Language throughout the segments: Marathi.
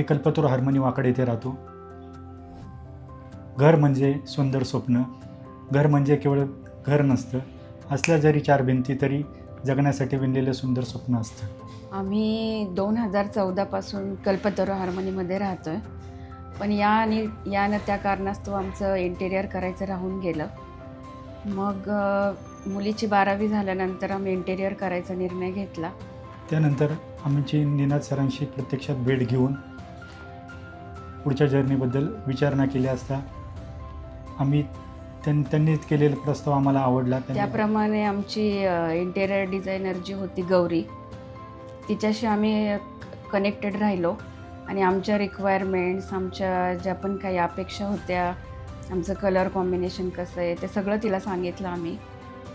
कल्पतरू हार्मनी वाकड येथे राहतो. घर म्हणजे सुंदर स्वप्न. घर म्हणजे केवळ घर नसतं, असल्या जरी 4 भिंती तरी जगण्यासाठी विणलेलं सुंदर स्वप्न असतं. आम्ही 2014पासून कल्पतरू हार्मनीमध्ये राहतो आहे. पण यानं त्या कारणास्तव आमचं इंटेरियर करायचं राहून गेलं. मग मुलीची 12वी झाल्यानंतर आम्ही इंटेरियर करायचा निर्णय घेतला. त्यानंतर आमची निनाद सरांशी प्रत्यक्षात भेट घेऊन पुढच्या जर्नीबद्दल विचारणा केली असता आम्ही त्यांनी केलेला प्रस्ताव आम्हाला आवडला. त्याप्रमाणे आमची इंटेरियर डिझायनर जी होती गौरी, तिच्याशी आम्ही कनेक्टेड राहिलो आणि आमच्या रिक्वायरमेंट्स, आमच्या ज्या पण काही अपेक्षा होत्या, आमचं कलर कॉम्बिनेशन कसं आहे ते सगळं तिला सांगितलं आम्ही.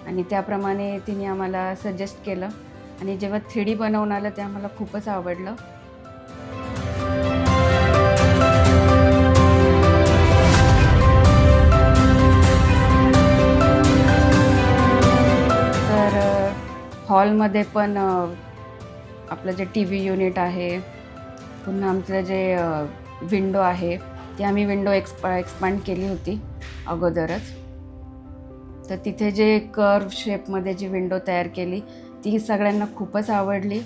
आणि त्याप्रमाणे तिने आम्हाला सजेस्ट केलं आणि जेव्हा 3D बनवून आलं ते आम्हाला खूपच आवडलं. तर हॉलमध्ये पण आपलं जे TV युनिट आहे, पुन्हा आमचं जे विंडो आहे ती आम्ही विंडो एक्सपांड केली होती अगोदरच. तर तिथे जे कर्व शेपमध्ये जी विंडो तयार केली ती सगळ्यांना खूपच आवडली.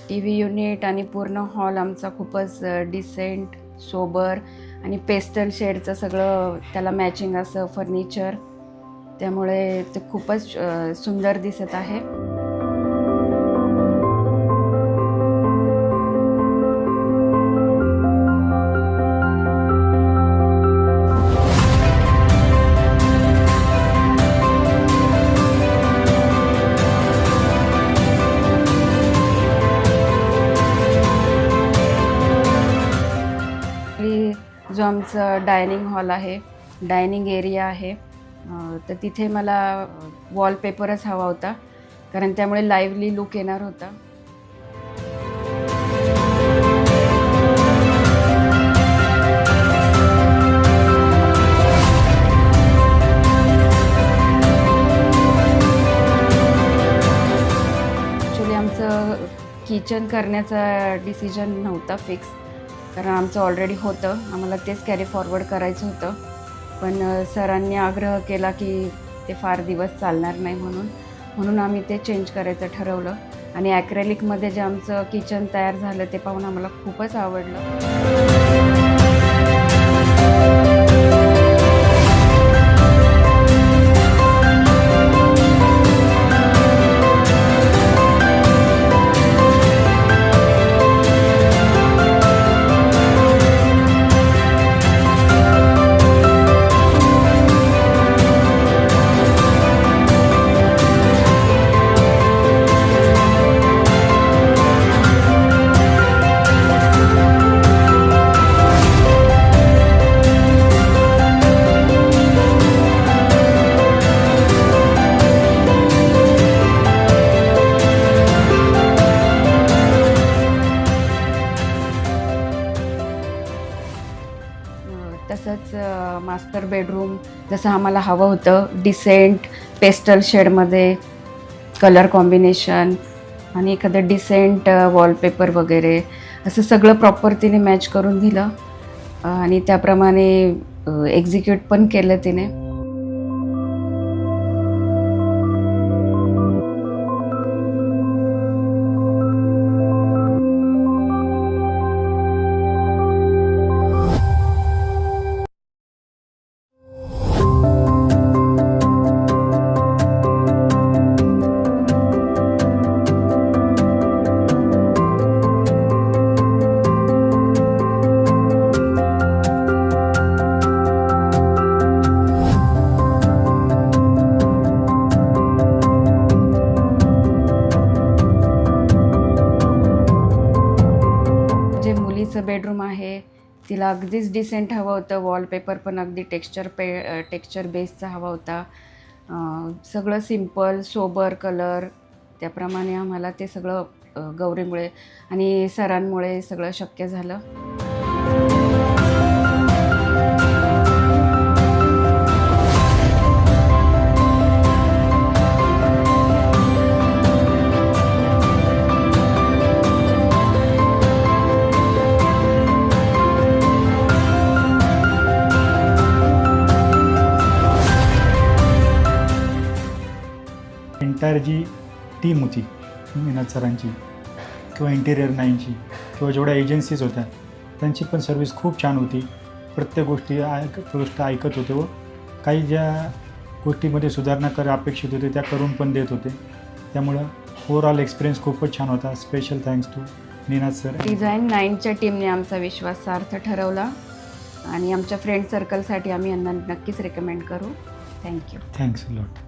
TV युनिट आणि पूर्ण हॉल आमचा खूपच डिसेंट, सोबर आणि पेस्टल शेडचं सगळं त्याला मॅचिंग असं फर्निचर, त्यामुळे ते खूपच सुंदर दिसत आहे. जो आमचं डायनिंग हॉल आहे, डायनिंग एरिया आहे, तर तिथे मला वॉलपेपरच हवा होता, कारण त्यामुळे लाईव्हली लुक येणार होता. ॲक्च्युली आमचं किचन करण्याचा डिसिजन नव्हता फिक्स, कारण आमचं ऑलरेडी होतं, आम्हाला तेच कॅरी फॉरवर्ड करायचं होतं. पण सरांनी आग्रह केला की ते फार दिवस चालणार नाही म्हणून आम्ही ते चेंज करायचं ठरवलं. आणि ॲक्रेलिकमध्ये जे आमचं किचन तयार झालं ते पाहून आम्हाला खूपच आवडलं. तसंच मास्टर बेडरूम जसं आम्हाला हवं होतं, डिसेंट पेस्टल शेडमध्ये कलर कॉम्बिनेशन आणि एखादं डिसेंट वॉलपेपर वगैरे असं सगळं प्रॉपर तिने मॅच करून दिलं आणि त्याप्रमाणे एक्झिक्यूट पण केलं तिने. बेडरूम आहे, तिला अगदीच डिसेंट हवं होतं. वॉलपेपर पण अगदी टेक्स्चर बेसचा हवा होता. सगळं सिम्पल सोबर कलर, त्याप्रमाणे आम्हाला ते सगळं गौरीमुळे आणि सरांमुळे सगळं शक्य झालं. एंटायर जी टीम होती निनाद सरांची किंवा इंटिरियर नाईनची किंवा जेवढ्या एजन्सीज होत्या त्यांची पण सर्व्हिस खूप छान होती. प्रत्येक गोष्ट ऐकत होते व काही ज्या गोष्टीमध्ये सुधारणा अपेक्षित होते त्या करून पण देत होते. त्यामुळं ओव्हरऑल एक्सपिरियन्स खूपच छान होता. Special thanks to Ninad sir. Design 9च्या टीमने आमचा विश्वास सार्थ ठरवला आणि आमच्या फ्रेंड सर्कलसाठी आम्ही यांना नक्कीच रेकमेंड करू. थँक्यू. Thanks lot.